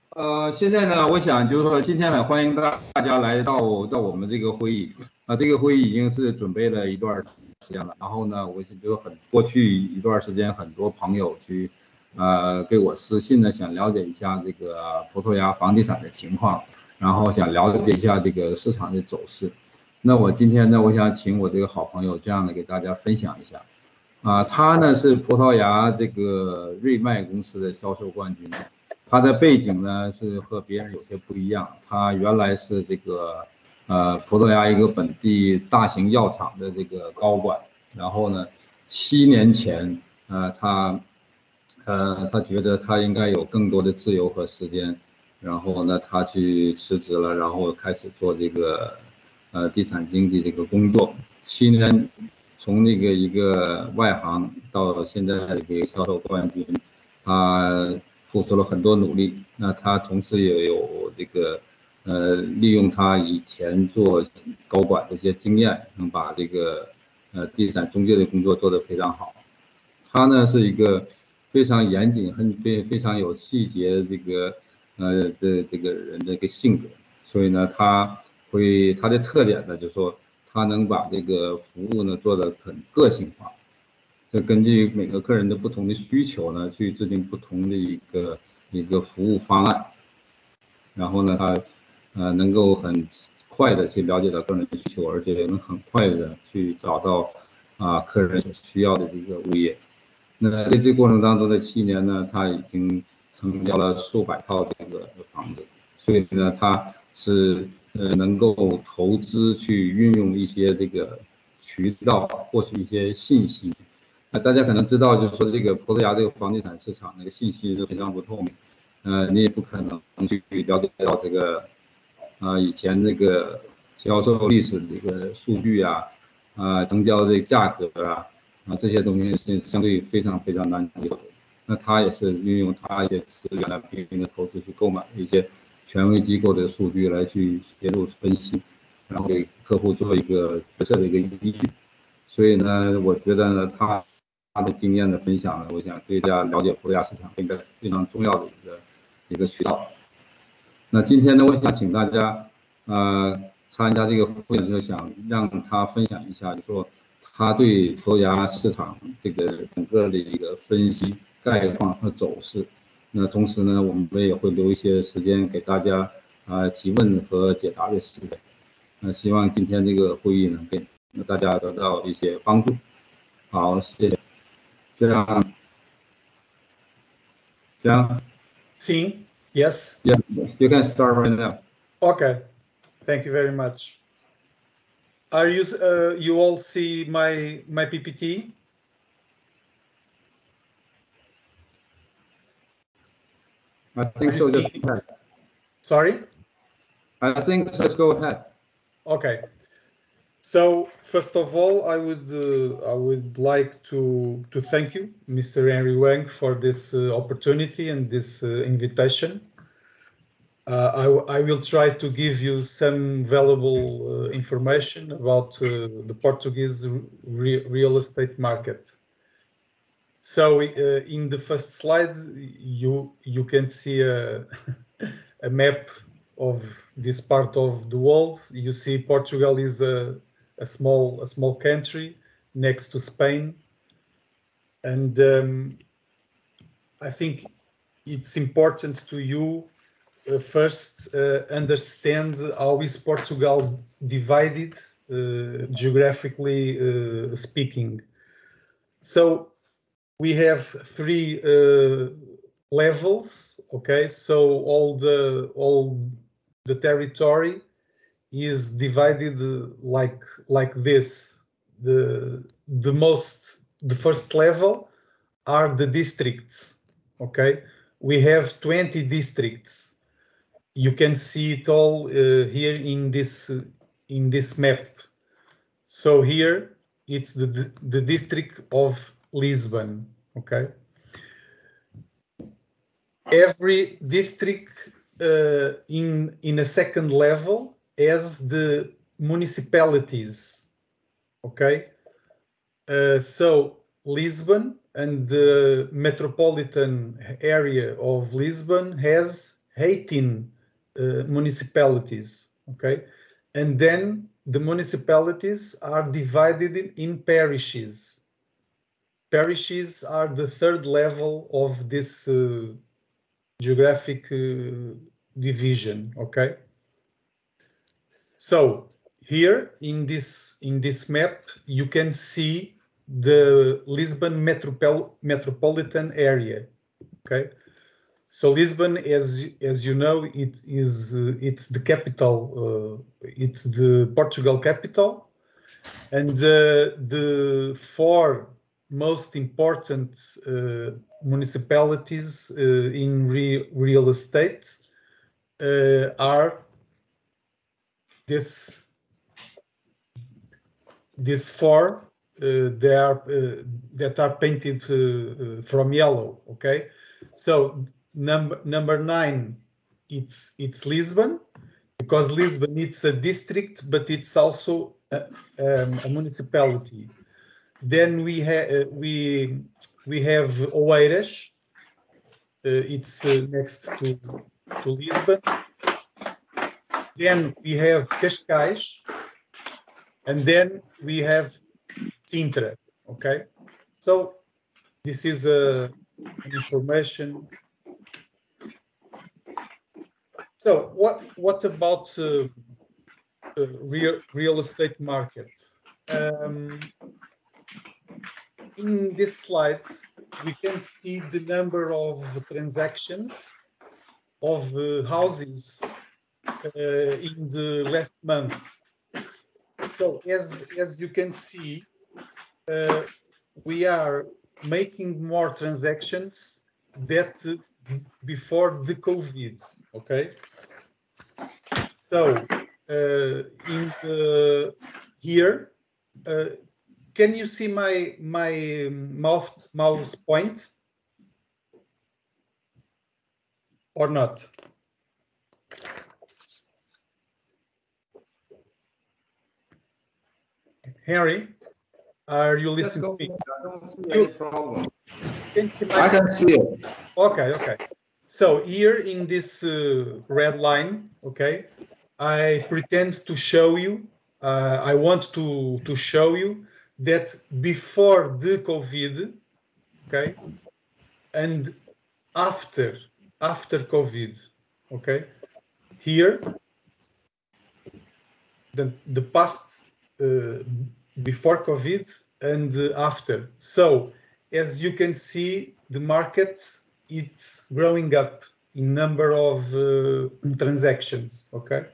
好，现在呢，我想就是说，今天呢，欢迎大家来到我们这个会议。这个会议已经是准备了一段时间了。然后呢，我就过去一段时间，很多朋友去给我私信呢，想了解一下这个葡萄牙房地产的情况，然后想了解一下这个市场的走势。那我今天呢，我想请我这个好朋友这样的给大家分享一下。他呢是葡萄牙这个瑞麦公司的销售冠军。他的背景呢是和别人有些不一样，他原来是这个葡萄牙一个本地大型药厂的这个高管，然后呢7年前他觉得他应该有更多的自由和时间，然后呢他去辞职了，然后开始做这个地产经纪这个工作。7年从那个一个外行到现在的这个销售冠军，他付出了很多努力。那他同时也有这个利用他以前做高管的一些经验，能把这个地产中介的工作做得非常好。他呢是一个非常严谨、非常有细节这个这个人的一个性格，所以呢他的特点呢就是说他能把这个服务呢做得很个性化。就根据每个客人的不同的需求呢，去制定不同的一个服务方案，然后呢，他能够很快的去了解到客人的需求，而且也能很快的去找到客人所需要的这个物业。那在这过程当中的7年呢，他已经成交了数百套这个房子，所以呢，他是能够投资去运用一些这个渠道获取一些信息。大家可能知道，就是说这个葡萄牙这个房地产市场那个信息是非常不透明，你也不可能去了解到这个以前这个销售历史的这个数据成交的价格这些东西是相对非常难有的。那他也是运用他一些资源来进行的投资去购买一些权威机构的数据来去协助分析，然后给客户做一个决策的一个依据。所以呢，我觉得呢，他的经验的分享呢，我想对大家了解葡萄牙市场应该非常重要的一个渠道。那今天呢，我想请大家参加这个会议，就想让他分享一下，就说他对葡萄牙市场这个整个的一个分析概况和走势。那同时呢，我们也会留一些时间给大家提问和解答的时间。那希望今天这个会议呢，给大家得到一些帮助。好，谢谢。这样。Sim. Yes. Yeah, you can start right now. Okay. Thank you very much. Are you all see my PPT? I think so. Just go ahead. Sorry? I think so. Just go ahead. Okay. So first of all, I would like to thank you, Mr. Henry Wang, for this opportunity and this invitation. I will try to give you some valuable information about the Portuguese real estate market. So in the first slide, you can see a map of this part of the world. You see Portugal is a small country next to Spain, and I think it's important to you first understand how is Portugal divided geographically speaking. So we have 3 levels. Okay, so all the territory is divided like this. The first level are the districts. Okay, we have 20 districts. You can see it all here in this map. So here it's the district of Lisbon. Okay. Every district in a second level has the municipalities. Okay. So Lisbon and the metropolitan area of Lisbon has 18 municipalities, okay? And then the municipalities are divided in parishes. Parishes are the third level of this geographic division, okay? So here in this map, you can see the Lisbon metropolitan area, okay? So Lisbon, as you know, it's the capital, it's the Portugal capital, and the four most important municipalities in real estate are this four that are painted from yellow. Okay, so number 9, it's Lisbon, because Lisbon it's a district, but it's also a municipality. Then we have Oeiras. It's next to Lisbon. Then we have Cascais, and then we have Sintra. Okay, so this is information. So what about real estate market? In this slide, we can see the number of transactions of houses in the last month. So as you can see, we are making more transactions than before the COVID. Okay. So here, can you see my mouse point or not? Henry, are you listening to me? I don't see any problem. I can see it. Okay. So here in this red line, okay, I pretend to show you, I want to show you that before the COVID, okay, and after COVID, okay, here, the past before COVID and after. So as you can see, the market, it's growing up in number of transactions, okay?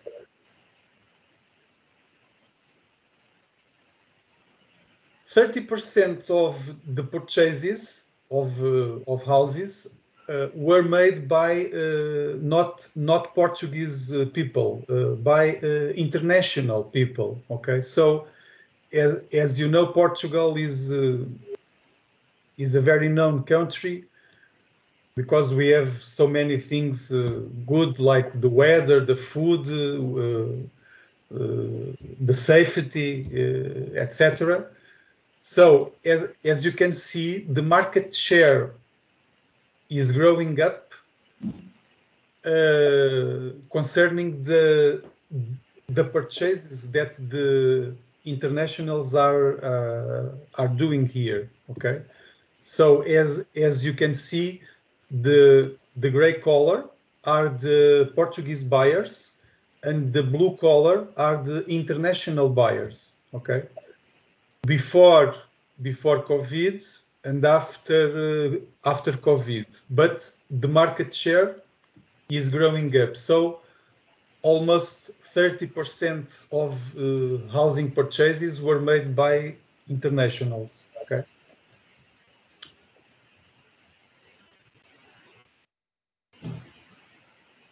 %30 of the purchases of houses were made by not Portuguese people, by international people, okay? So as you know, Portugal is a very known country because we have so many things good, like the weather, the food, the safety, etc. So as you can see, the market share is growing up concerning the purchases that the internationals are doing here. Okay, so as you can see, the gray color are the Portuguese buyers, and the blue color are the international buyers. Okay, before COVID and after COVID, but the market share is growing up. So almost 30% of housing purchases were made by internationals. Okay.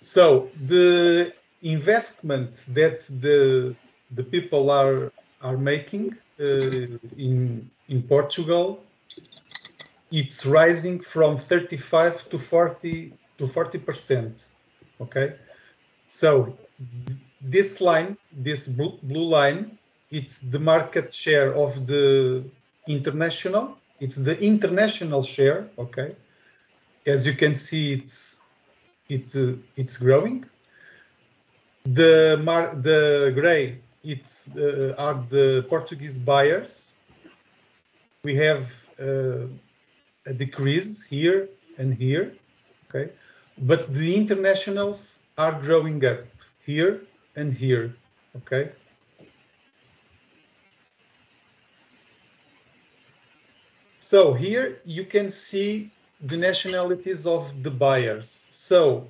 So the investment that the people are making in Portugal, it's rising from 35 to 40%. Okay, so this line, this blue line, it's the market share of the international, it's the international share. Okay, as you can see, it's growing. The gray, are the Portuguese buyers. We have a decrease here and here, okay, but the internationals are growing up here and here, okay. So here you can see the nationalities of the buyers. So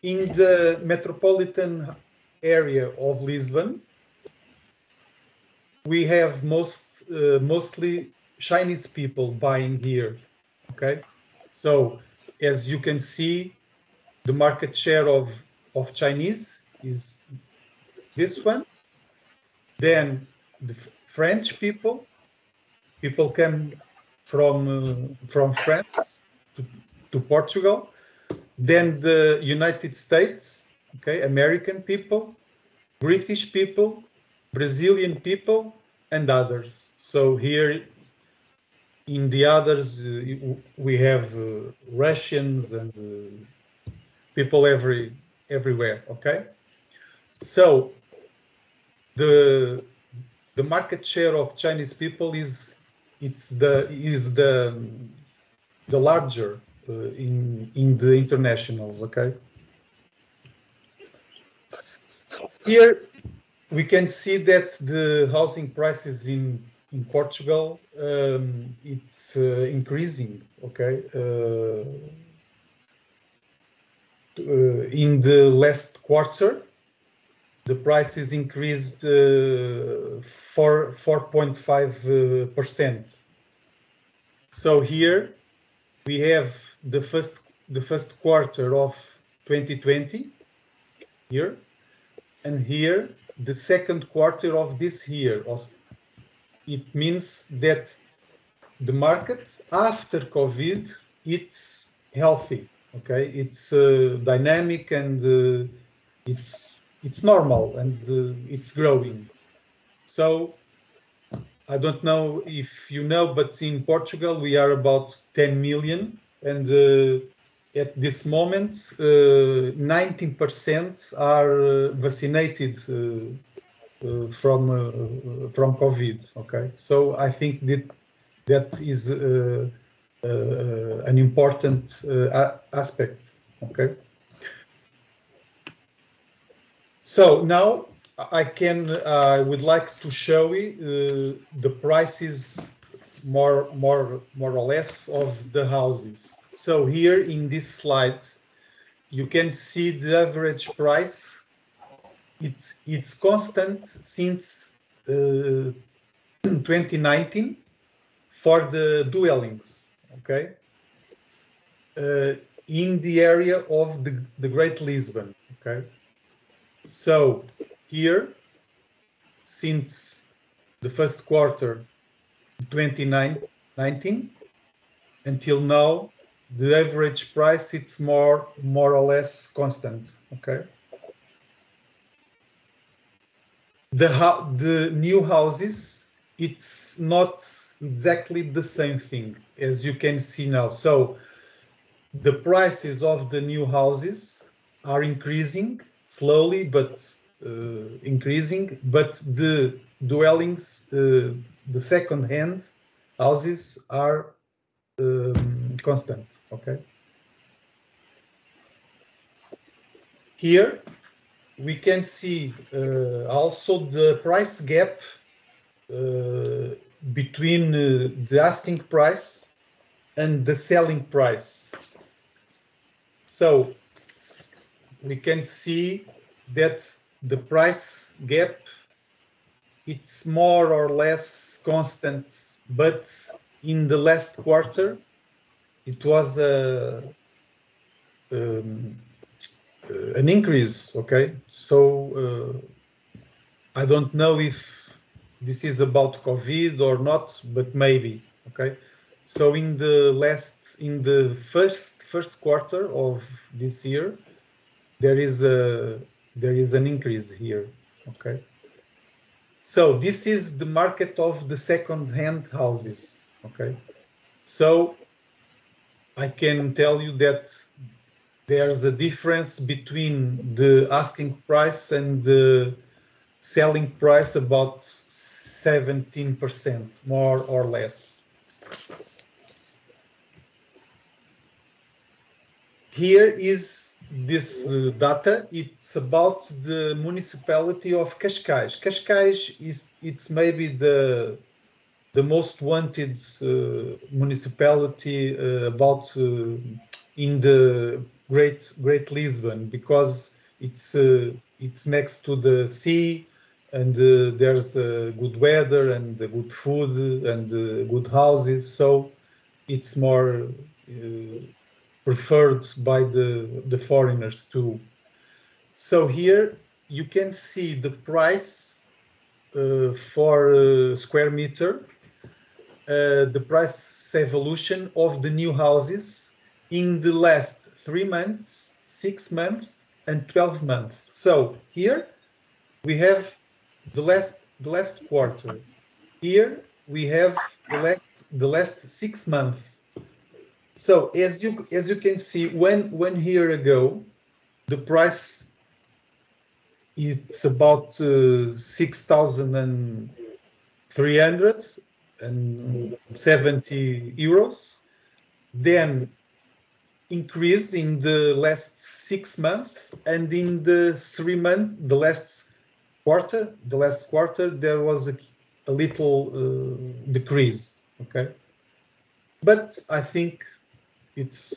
in the metropolitan area of Lisbon, we have mostly Chinese people buying here, okay? So as you can see, the market share of Chinese is this one. Then the French people come from France to Portugal. Then the United States, okay, American people, British people, Brazilian people, and others. So here in the others, we have Russians and people everywhere, okay? So the market share of Chinese people is the larger in the internationals, okay? Here we can see that the housing prices in Portugal, it's increasing, okay? In the last quarter, the prices increased 4.5%. So here we have the first quarter of 2020 here, and here the second quarter of this year. It means that the market after COVID, it's healthy, okay? It's dynamic and it's normal and it's growing. So I don't know if you know, but in Portugal we are about 10 million, and at this moment 19% are vaccinated from COVID. Okay, so I think that is an important aspect. Okay. So now I would like to show you the prices more or less of the houses. So here in this slide, you can see the average price. It's constant since 2019 for the dwellings. Okay, in the area of the Great Lisbon. Okay. So here, since the first quarter 2019 until now, the average price, it's more or less constant. Okay. The new houses, it's not exactly the same thing as you can see now. So the prices of the new houses are increasing slowly, but increasing, but the dwellings, the second-hand houses are constant. Okay. Here we can see also the price gap between the asking price and the selling price. So we can see that the price gap, it's more or less constant, but in the last quarter it was an increase. Okay, so I don't know if this is about COVID or not, but maybe. Okay, so in the first quarter of this year, there is an increase here. Okay. So this is the market of the second-hand houses. Okay, so I can tell you that there's a difference between the asking price and the selling price about 17%, more or less. Here is this data. It's about the municipality of Cascais. Cascais it's maybe the most wanted municipality in the Great Lisbon, because it's next to the sea, and there's good weather and good food and good houses, so it's more preferred by the foreigners too. So here you can see the price for square meter, the price evolution of the new houses in the last 3 months, 6 months, and 12 months. So here we have the last quarter. Here we have the last 6 months. So as you can see, one year ago, the price it's about 6,370 euros. Then increase in the last 6 months, and in the 3 months, the last quarter, there was a little decrease. Okay, but I think it's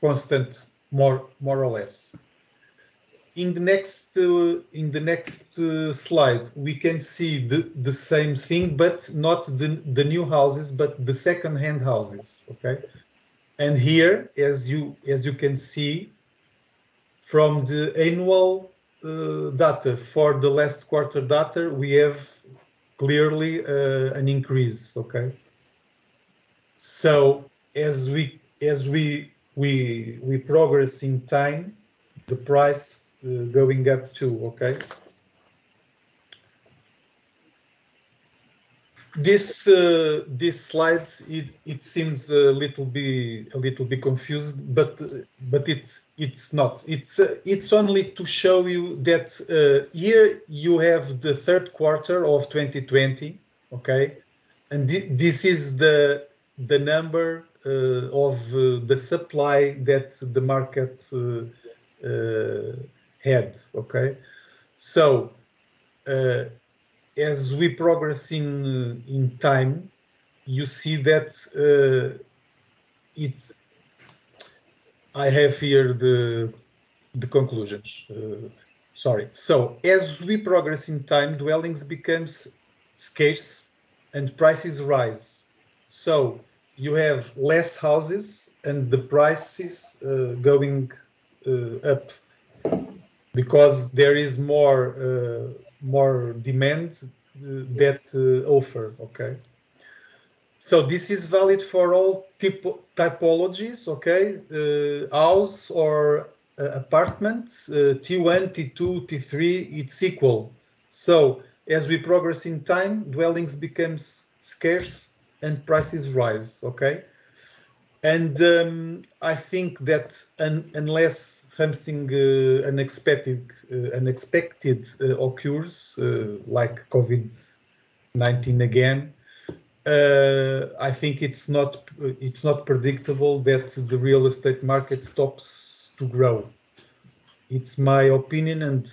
constant, more or less. In the next slide, we can see the same thing, but not the new houses, but the second-hand houses. Okay, and here, as you can see from the annual data for the last quarter data, we have clearly an increase. Okay, so as we progress in time, the price going up too. Okay, this slide it seems a little bit confused, but it's not. It's only to show you that here you have the third quarter of 2020. Okay, and this is the number of the supply that the market had. Okay, so as we progress in time, you see that I have here the conclusions. Sorry. So as we progress in time, dwellings becomes scarce and prices rise. So you have less houses and the prices going up, because there is more demand that offer. Okay, so this is valid for all typologies. Okay, house or apartment, T1, T2, T3, it's equal. So as we progress in time, dwellings becomes scarce and prices rise. Okay, and I think that unless something unexpected occurs, like COVID-19 again, I think it's not predictable that the real estate market stops to grow. It's my opinion, and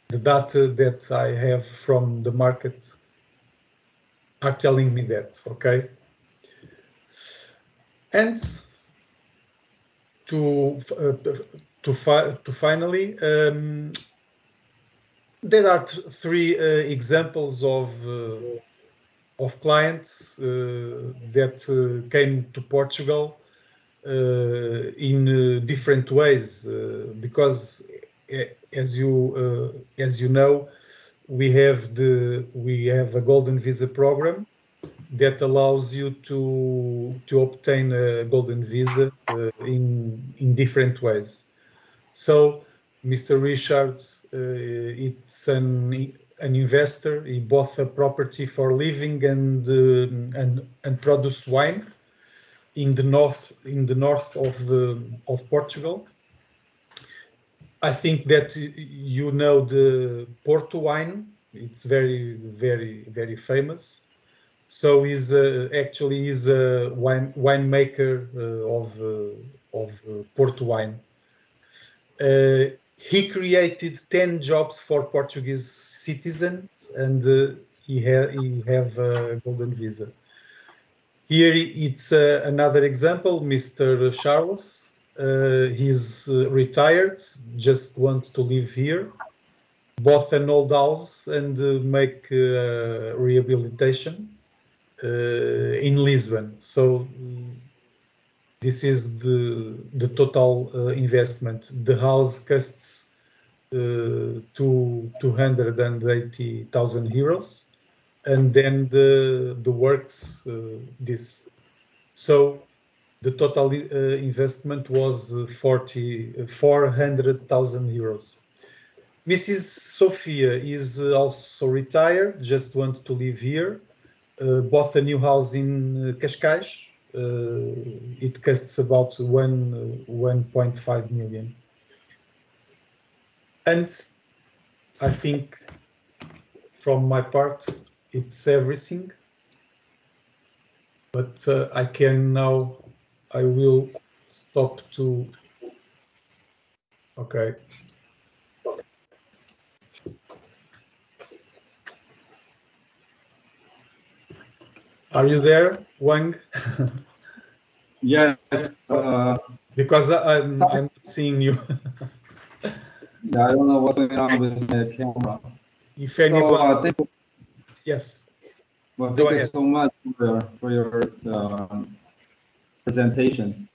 the data that I have from the market are telling me that. Okay, and to finally, there are 3 examples of clients that came to Portugal in different ways, because as you know, we have a golden visa program that allows you to obtain a golden visa in different ways. So Mr. Richard, it's an investor. He bought a property for living and produce wine in the north of Portugal. I think that you know the Porto wine. It's very famous. So he's actually is a winemaker of Porto wine. He created 10 jobs for Portuguese citizens, and he have a golden visa. Here it's another example, Mr. Charles. He's retired, just wants to live here, bought an old house and make rehabilitation in Lisbon. So this is the total investment. The house costs 280,000 euros, and then the works this. So the total investment was 400,000 euros. Mrs. Sophia is also retired, just want to live here. Bought a new house in Cascais. It costs about 1.5 million. And I think from my part, it's everything. But I will stop to, okay. Are you there, Wang? Yes. Because I'm not seeing you. Yeah, I don't know what's going on with the camera. If anyone, thank you. Yes. Well, thank you so much for your presentation.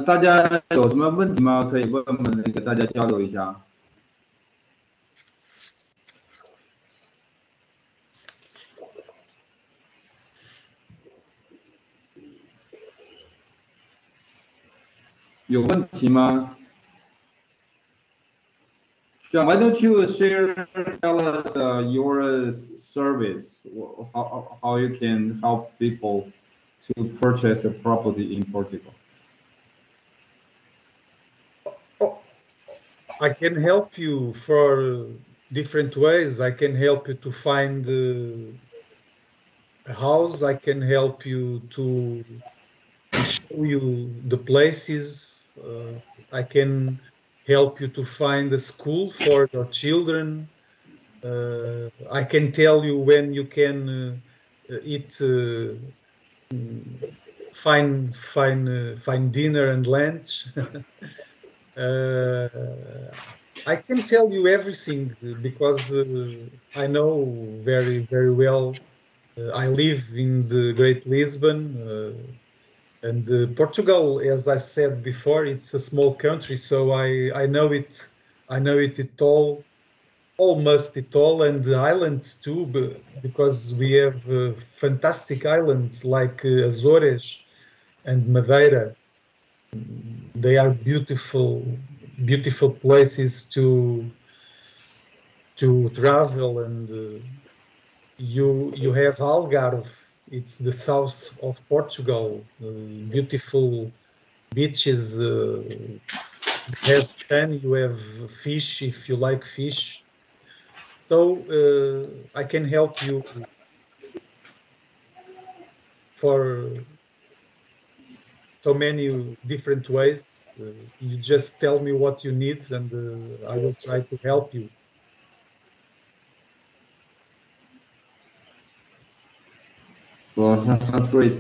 大家有什么问题吗？可以问问那个大家交流一下。有问题吗？ John, why don't you tell us your service, how you can help people to purchase a property in Portugal? I can help you for different ways. I can help you to find a house. I can help you to show you the places. I can help you to find a school for your children. I can tell you when you can eat fine dinner and lunch. I can tell you everything because I know very well. I live in the Great Lisbon. And Portugal, as I said before, it's a small country, so I know it. I know it all, almost it all, and the islands too, because we have fantastic islands like Azores and Madeira. They are beautiful places to travel, and you have Algarve. It's the south of Portugal. Beautiful beaches. You have sun. You have fish if you like fish. So I can help you for so many different ways. You just tell me what you need, and I will try to help you. Well, sounds great.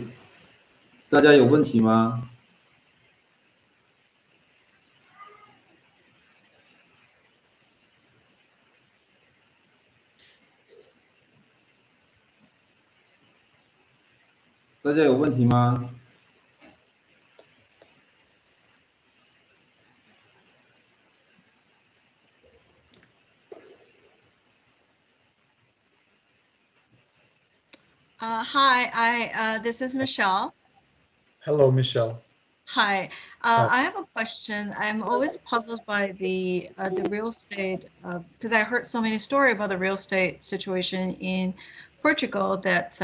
大家有问题吗？大家有问题吗？ Hi, this is Michelle. Hello, Michelle. Hi. I have a question. I'm always puzzled by the real estate because I heard so many stories about the real estate situation in Portugal that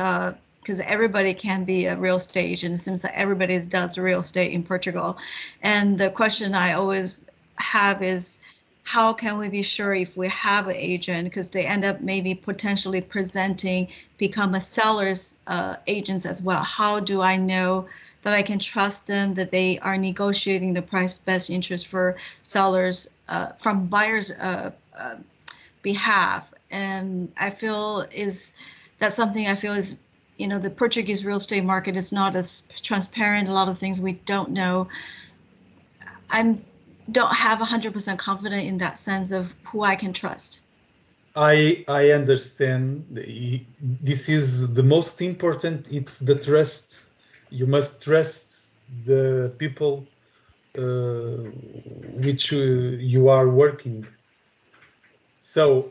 because everybody can be a real estate agent. It seems that everybody does real estate in Portugal. And the question I always have is how can we be sure if we have an agent because they end up maybe potentially presenting become a seller's agents as well. How do I know that I can trust them, that they are negotiating the price best interest for sellers from buyers' behalf. And I feel that's something I feel is, the Portuguese real estate market is not as transparent. A lot of things we don't know. I don't have 100% confidence in that sense of who I can trust. I understand. This is the most important. It's the trust. You must trust the people which you are working. So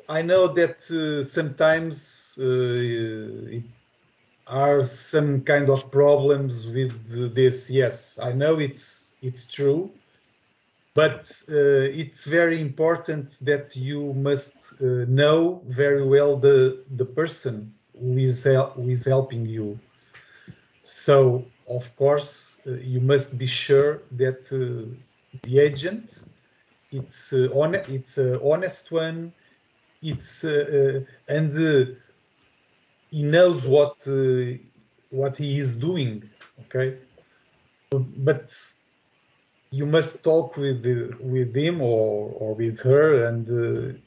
I know that sometimes it are some kind of problems with this. Yes, I know it's true. But it's very important that you must know very well the person who is helping you. So of course you must be sure that the agent it's an honest one. It's and he knows what he is doing. Okay, but you must talk with him or with her, and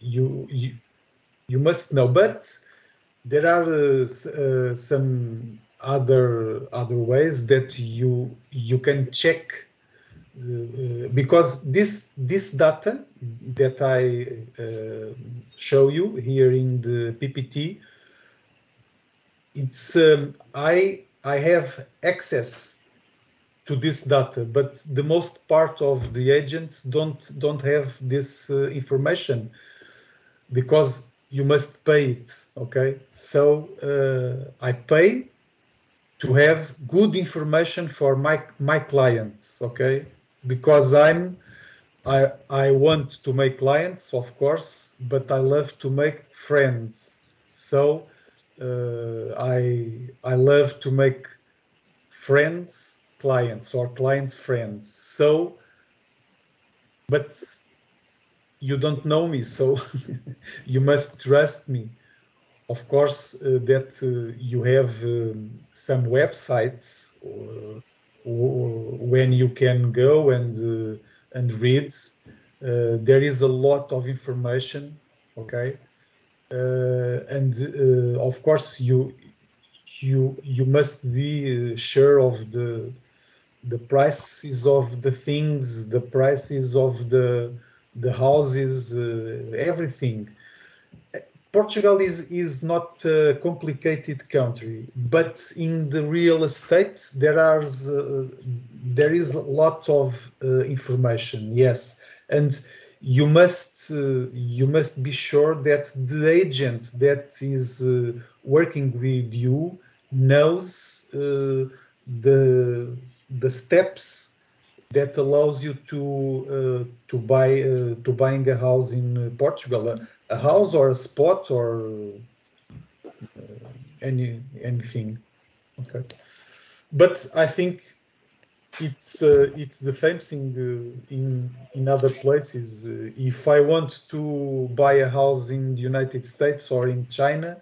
you must know. But there are some other ways that you can check because this data that I show you here in the PPT, it's I have access to this data, but the most part of the agents don't have this information because you must pay it. Okay, so I pay to have good information for my clients. Okay, because I want to make clients, of course, but I love to make friends. So I love to make friends clients or clients friends. So but you don't know me, so you must trust me. Of course that you have some websites when you can go and read. There is a lot of information. Okay, and of course you must be sure of the prices of the things, the prices of the houses, everything. Portugal is not a complicated country, but in the real estate there is a lot of information. Yes, and you must be sure that the agent that is working with you knows the steps that allows you to buying a house in Portugal, a house or a spot or anything. Okay, but I think it's the same thing in other places. If I want to buy a house in the United States or in China,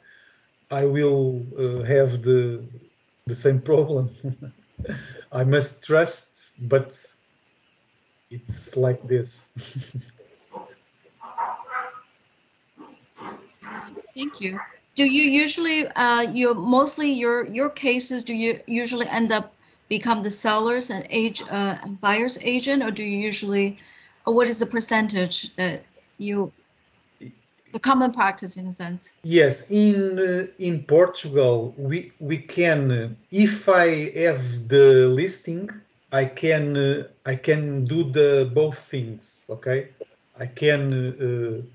I will have the same problem. I must trust, but it's like this. Thank you. Do you usually, your cases, do you usually end up become the sellers and buyer's agent, or do you usually, or what is the percentage that the common practice in a sense? Yes, in Portugal, we can, if I have the listing, I can do the both things. Okay, I can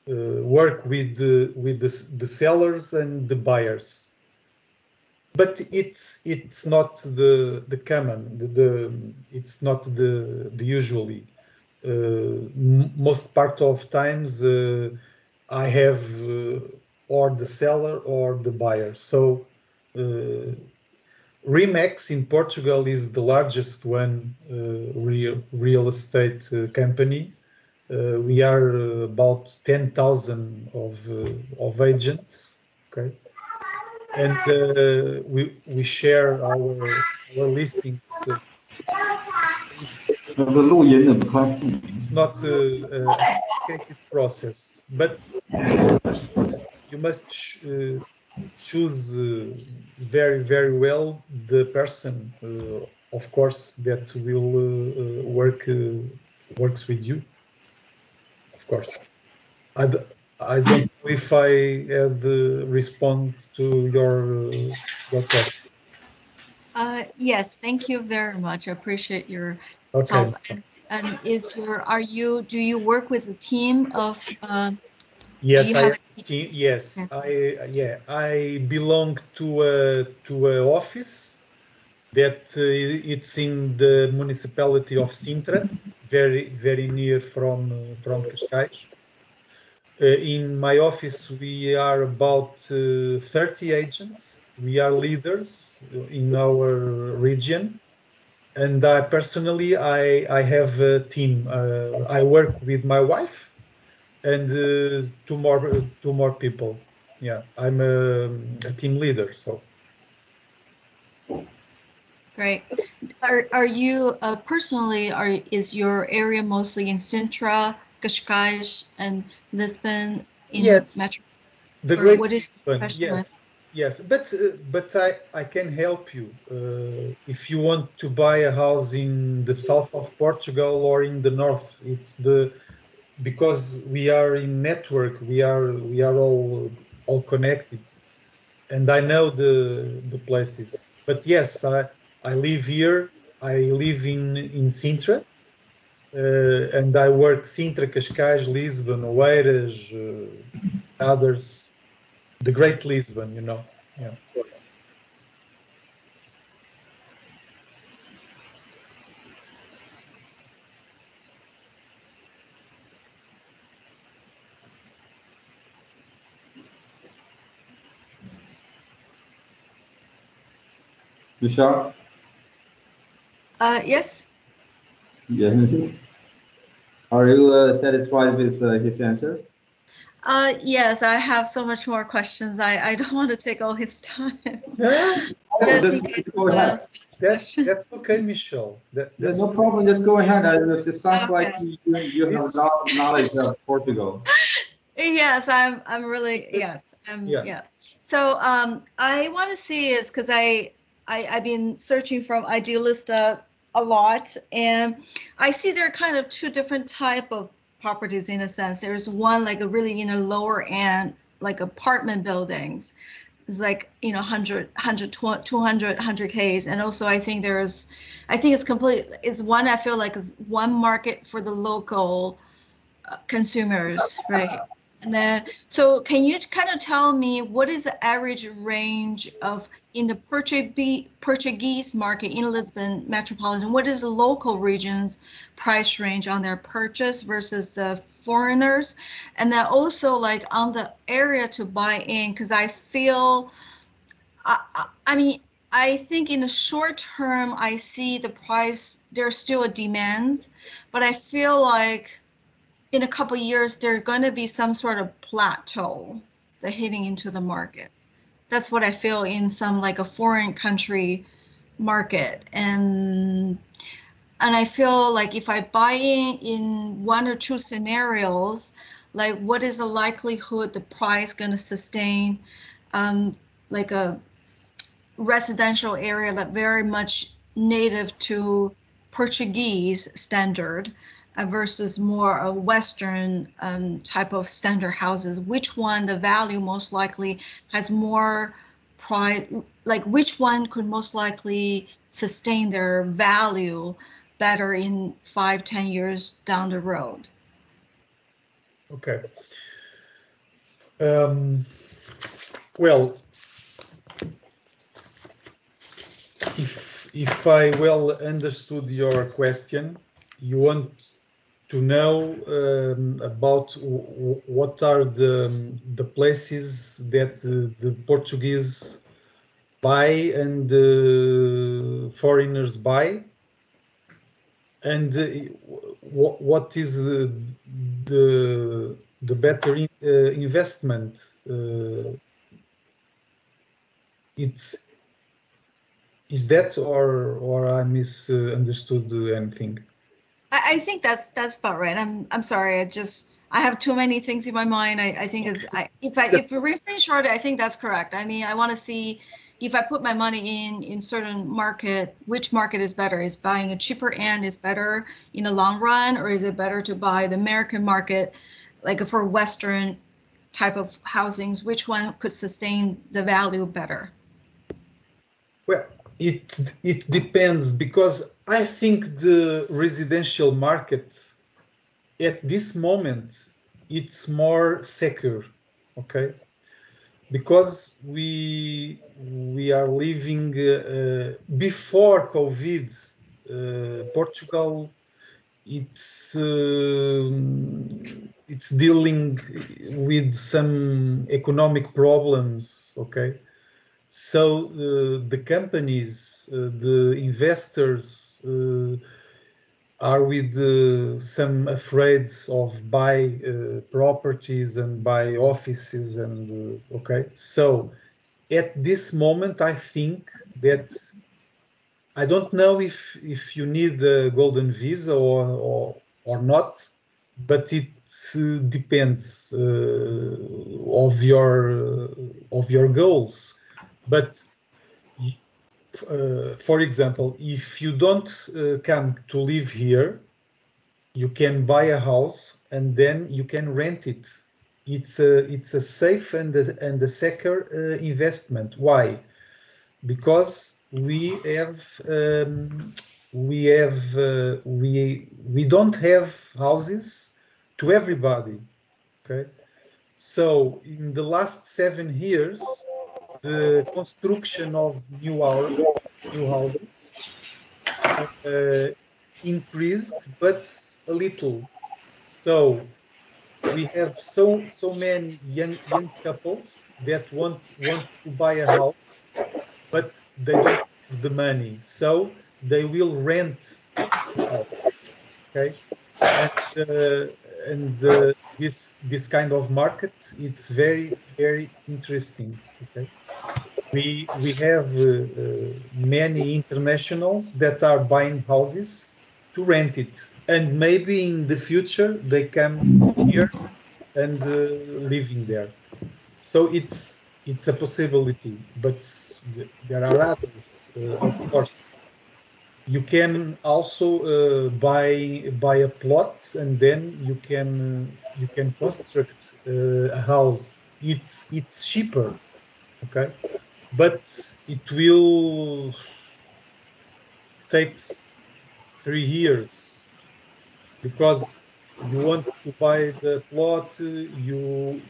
work with the sellers and the buyers. but it's not the common, it's not the usually. Most part of times I have or the seller or the buyer. So Remax in Portugal is the largest one real estate company. We are about 10,000 of agents, okay, and we share our listings. It's not a complicated process, but you must choose very well the person, of course, that will works with you. Of course, I don't know if I have respond to your question. Yes, thank you very much. I appreciate your Okay. help. And do you work with a team of? Yes, I have a team. Yes, yeah. I belong to a office that it's in the municipality of Sintra, very near from Cascais. In my office, we are about 30 agents. We are leaders in our region, and personally, I have a team. I work with my wife and two more people. Yeah, I'm a team leader. So Great. Are you personally? Is your area mostly in Sintra, Cascais, and Lisbon? yes, Metro? the Or great what is Lisbon. Yes, but I can help you if you want to buy a house in the south of Portugal or in the north. It's because we are in network. We are all connected, and I know the places. But yes, I live here. I live in Sintra, and I work Sintra, Cascais, Lisbon, Oeiras, others. The Great Lisbon, you know. Yeah. Michelle? Yes. Yes. Are you satisfied with his answer? Yes, I have so much more questions. I don't want to take all his time. Go ahead. That's okay, Michelle. That's no problem. Just go ahead. It sounds like you have a lot of knowledge of Portugal. Yes, I'm really yes. Yeah. So I want to see is because I've been searching from Idealista a lot, and I see there are kind of two different type of properties in a sense. There's one like a really lower end like apartment buildings. It's like 100 200 100Ks, and also I think it's complete is one I feel like is one market for the local consumers, right? And then, so can you kind of tell me what is the average range of in the Portuguese market in Lisbon metropolitan? What is the local region's price range on their purchase versus the foreigners? And then also like on the area to buy in, because I feel, I mean, I think in the short term, I see the price, there's still a demands, but I feel like in a couple of years, there's going to be some sort of plateau that hitting into the market. That's what I feel in some like a foreign country market. And I feel like if I buy in one or two scenarios, like what is the likelihood the price going to sustain like a residential area that very much native to Portuguese standard versus more a Western type of standard houses. Which one, the value most likely has more pride, like which one could most likely sustain their value better in 5-10 years down the road? Okay. Well, if I well understood your question, you want to know about what are the places that the Portuguese buy and foreigners buy, and what is the better investment. Is that or I misunderstood anything? I think that's about right. I'm sorry. I have too many things in my mind. I think if we refresh short, I think that's correct. I mean, I want to see if I put my money in certain market, which market is better? Is buying a cheaper end is better in the long run, or is it better to buy the American market, like for Western type of housings? Which one could sustain the value better? Well, it depends, because I think the residential market at this moment it's more secure, okay? Because we are living before COVID, Portugal. It's dealing with some economic problems, okay? So the companies, the investors are with some afraid of buy properties and buy offices and okay. So at this moment, I think that I don't know if you need the golden visa or not, but it depends of your goals. But for example, if you don't come to live here, you can buy a house and then you can rent it. It's a safe and a secure investment. Why? Because we don't have houses to everybody. Okay, so in the last 7 years, the construction of new houses increased, but a little. So we have so many young couples that want to buy a house, but they don't have the money, so they will rent the house. Okay, and this kind of market, it's very interesting. Okay. We have many internationals that are buying houses to rent it, and maybe in the future they come here and living there. So it's a possibility, but there are others, of course. You can also buy a plot, and then you can construct a house. It's cheaper, okay, but it will take 3 years, because you want to buy the plot, you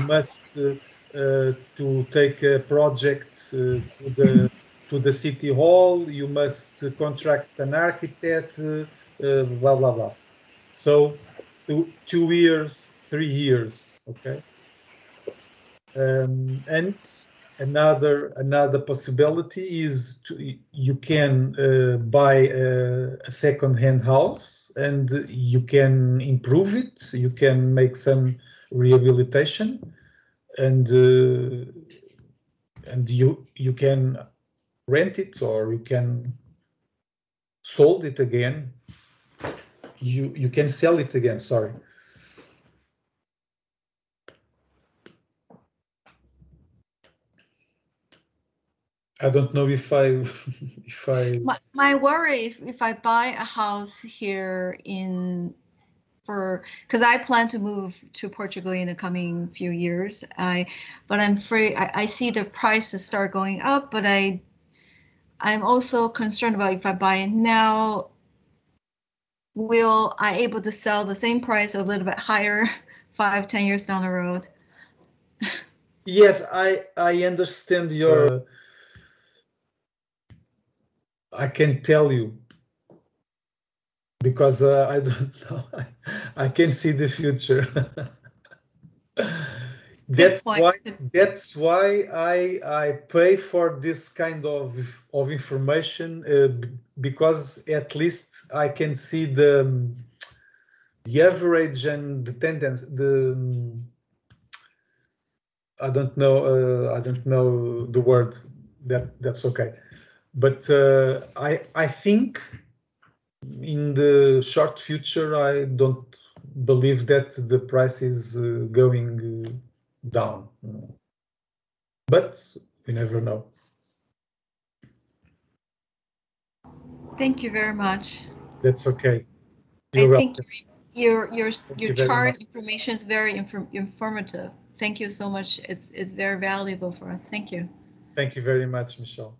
must to take a project to the city hall, you must contract an architect, blah blah blah. So 2 years, 3 years, okay. And another possibility is you can buy a second-hand house and you can improve it. You can make some rehabilitation, and you can rent it, or you can sold it again. You can sell it again. Sorry. I don't know if I My worry is if I buy a house here because I plan to move to Portugal in the coming few years. But I'm afraid I see the prices start going up, but I'm also concerned about if I buy it now, will I able to sell the same price or a little bit higher 5-10 years down the road? Yes, I understand your I can tell you, because I don't know. I can see the future. That's why I pay for this kind of information, because at least I can see the average and the tendency. I don't know the word. That's okay, but I think in the short future I don't believe that the price is going down, but we never know. Thank you very much. That's okay. I think your chart information is very informative. Thank you so much. It's very valuable for us. Thank you. Thank you very much, Michelle.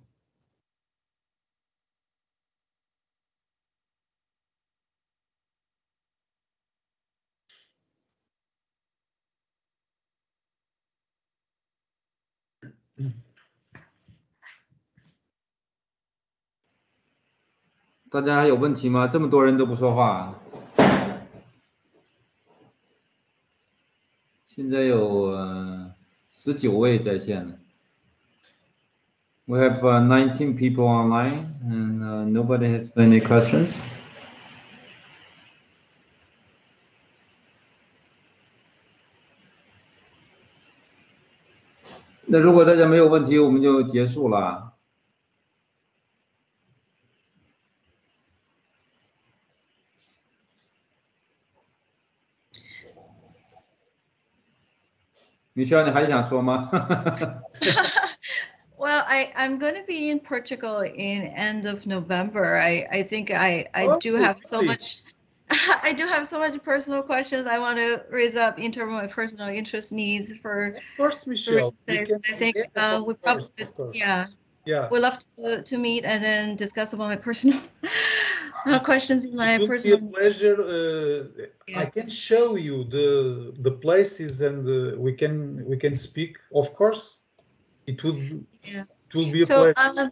大家还有问题吗？这么多人都不说话。现在有19位在线了。We have 19 people online, and nobody has any questions. 那如果大家没有问题，我们就结束了。Michelle， 你还想说吗？ Well, I'm going to be in Portugal in end of November. I think I do have so much. I do have so much personal questions I want to raise up in terms of my personal interest needs for. Of course, Michelle. I think we probably we'd love to meet and then discuss about my personal questions in my personal. It would be a pleasure. I can show you the places, and we can speak. Of course, it will be a pleasure.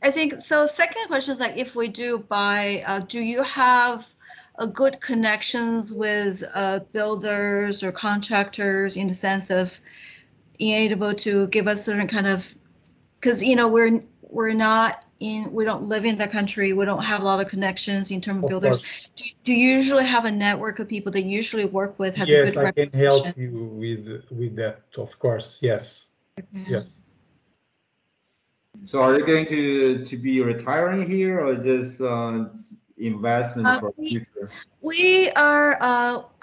I think so. Second question is like, if we do buy, do you have a good connections with builders or contractors in the sense of being able to give us certain kind of, because we don't live in the country, we don't have a lot of connections in terms of builders. Do you usually have a network of people that you usually work with? Has a good reputation? Yes, I can help you with that. Of course, yes, yes. So are you going to be retiring here, or just investment for the future? We are.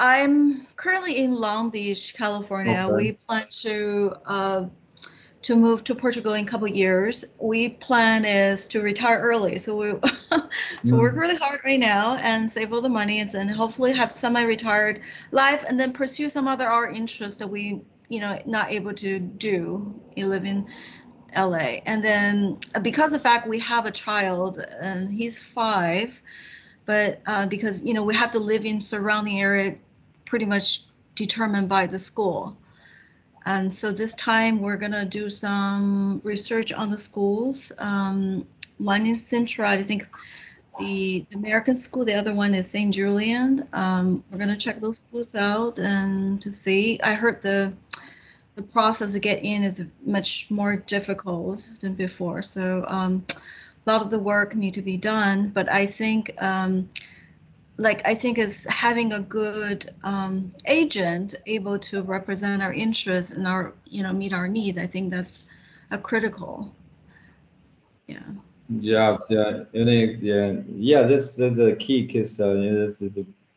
I'm currently in Long Beach, California. Okay. We plan to move to Portugal in a couple of years. We plan is to retire early, so we work really hard right now and save all the money, and then hopefully have semi-retired life, and then pursue some other art interests that we not able to do. You live in LA, and then because of the fact we have a child and he's 5, but because we have to live in surrounding area, pretty much determined by the school, and so this time we're gonna do some research on the schools. One is Central, I think the American school. The other one is St. Julian. We're gonna check those schools out and to see. I heard the process to get in is much more difficult than before. So a lot of the work need to be done. But I think, I think is having a good agent able to represent our interests and our, meet our needs. I think that's a critical. Yeah. That's a key, because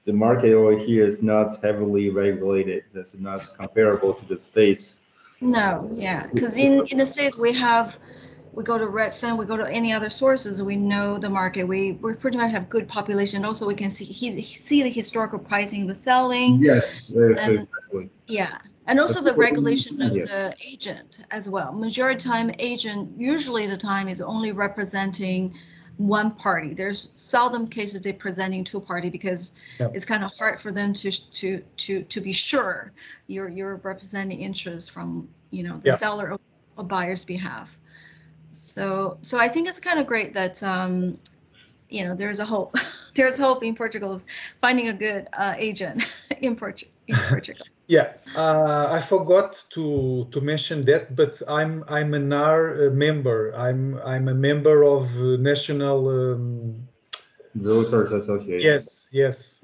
the market over here is not heavily regulated. That's not comparable to the States. No, yeah, because in the States we go to Redfin, we go to any other sources. We know the market. We pretty much have good population. Also, we can see the historical pricing, the selling. Yes, exactly. Yeah, and also the regulation of the agent as well. Majority time agent usually the time is only representing one party. There's seldom cases they're presenting two party, because it's kind of hard for them to be sure you're representing interest from the seller or buyer's behalf. So I think it's kind of great that you know, there's a hope. There's hope in Portugal finding a good agent in Portugal. Yeah, I forgot to mention that, but I'm an R member. I'm a member of National Realtors Association. Yes.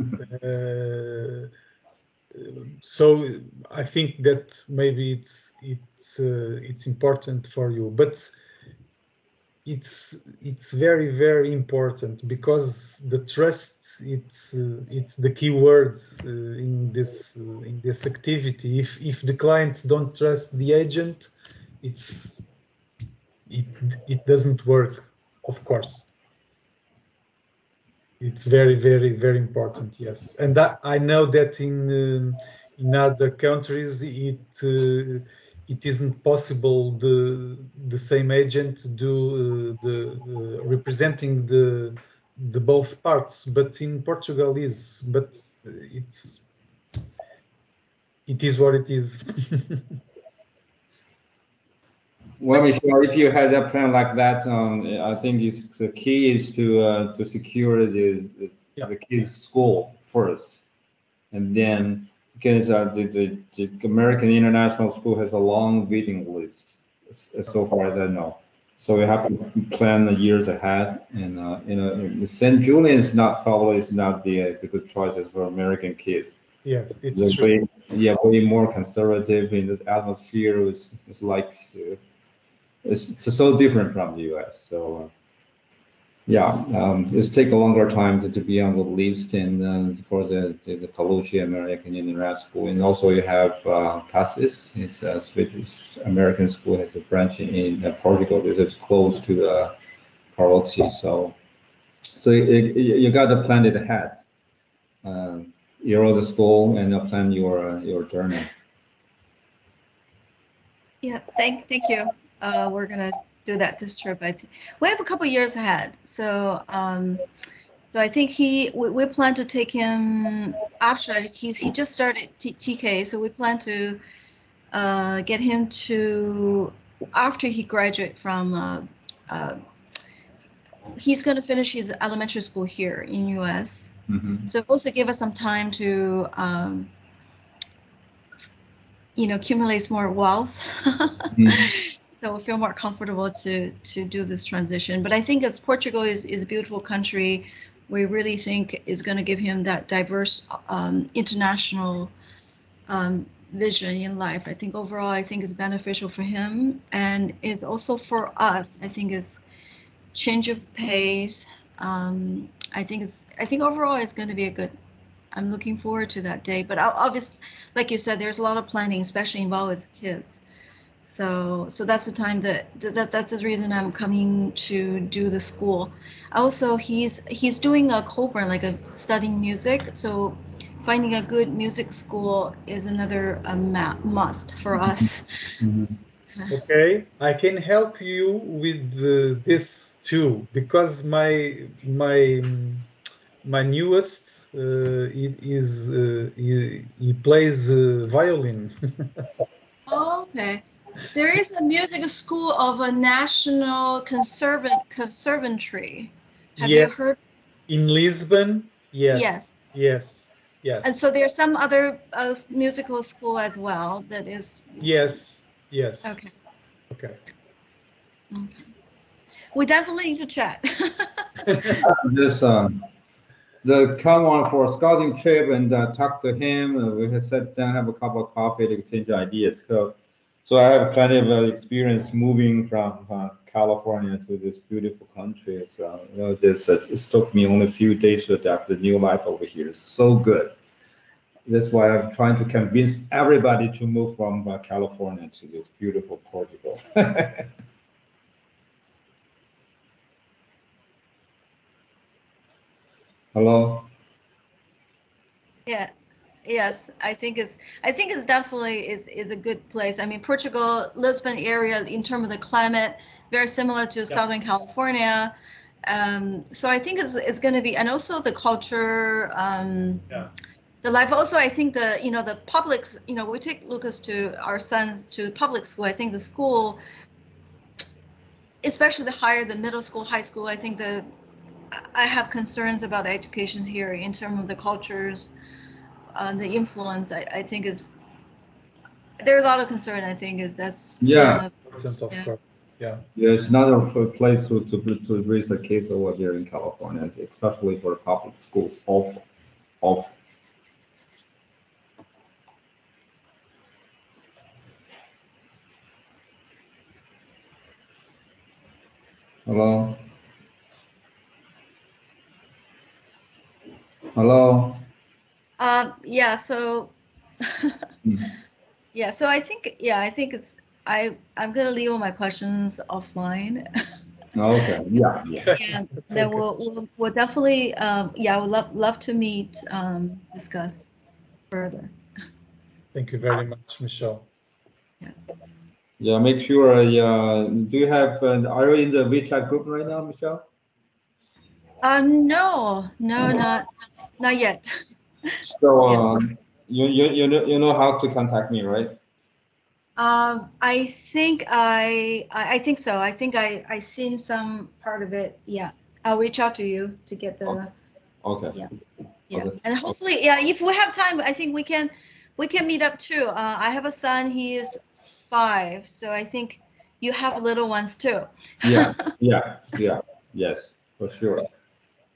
So I think that maybe it's important for you, but it's very important, because the trust it's the key word in this activity. If the clients don't trust the agent, it doesn't work, of course. It's very important, yes. And that, I know that in other countries it isn't possible the same agent do representing the both parts, but in Portugal is. But it is what it is. Well, Michelle, if you had a plan like that, I think the key is to secure the kids' school first, and then, because the American International School has a long waiting list, so far as I know. So we have to plan the years ahead, and you know, St. Julian's probably is not the good choices for American kids. Yeah, it's true. way more conservative in this atmosphere. It's like. It's so different from the U.S. So it's take a longer time to be on the list, and for the Colucci American International School, and also you have CASIS. It's a Swedish American school, has a branch in Portugal because it's close to Colucci. So you got to plan it ahead. Enroll the school and plan your journey. Yeah, thank you. We're gonna do that this trip. We have a couple years ahead, so so I think we plan to take him after he just started TK, so we plan to get him to after he graduates from. He's going to finish his elementary school here in US, so also give us some time to you know, accumulate more wealth. So we feel more comfortable to do this transition. But I think as Portugal is a beautiful country, we really think is going to give him that diverse international vision in life. I think overall, I think is beneficial for him, and is also for us. I think is change of pace. I think overall it's going to be a good. I'm looking forward to that day. But obviously, like you said, there's a lot of planning, especially involved with kids. So that's the time that's the reason I'm coming to do the school. Also, he's doing a Coburn, like a studying music. So finding a good music school is another must for us. Okay, I can help you with this too, because my newest he plays violin. Okay. There is a music school of a national conservatory. Have you heard? In Lisbon? Yes. And so there's some other musical school as well that is. Yes. Okay. Okay. We definitely need to chat. This the come on for a scouting trip and talk to him. We have sat down, have a cup of coffee to exchange ideas. So I have plenty of experience moving from California to this beautiful country. So you know, it took me only a few days to adapt the new life over here. It's so good. That's why I'm trying to convince everybody to move from California to this beautiful Portugal. Hello. Yeah. Yes, I think it's definitely is a good place. I mean, Portugal, Lisbon area in terms of the climate, very similar to Southern California. So I think it's going to be, and also the culture, the life. Also, I think the publics, we take Lucas our sons to public school. I think the school, especially the middle school, high school, I think I have concerns about education here in terms of the cultures, the influence. I think there are a lot of concern. I think that's of course. Yeah, it's not a place to raise a case over there in California, especially for public schools. Awful. Hello. Yeah. So. Yeah. So I think it's. I'm gonna leave all my questions offline. Okay. Yeah. And then we'll definitely yeah, we'll love to meet, discuss further. Thank you very much, Michelle. Yeah. Make sure. Do you have? Are you in the WeChat group right now, Michelle? No, not yet. So you know how to contact me, right? I think I think so. I think I seen some part of it. Yeah, I'll reach out to you to get the. Okay. Yeah. Okay. And hopefully, yeah, if we have time, I think we can meet up too. I have a son; he's 5, so I think you have little ones too. Yeah. Yes, for sure.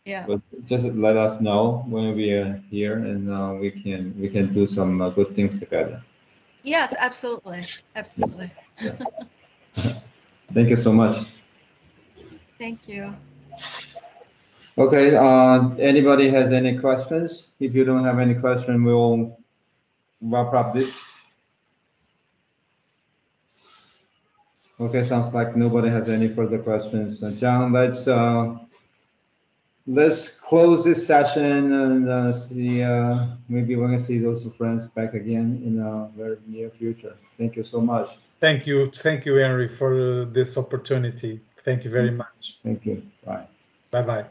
Yeah. But just let us know when we are here, and we can do some good things together. Yes, absolutely. Yeah. Thank you so much. Thank you. Okay. Anybody has any questions? If you don't have any question, we'll wrap up this. Okay. Sounds like nobody has any further questions. John, let's close this session and see. Maybe we're gonna see those friends back again in the very near future. Thank you so much. Thank you, Henry, for this opportunity. Thank you very much. Thank you. Bye. Bye-bye.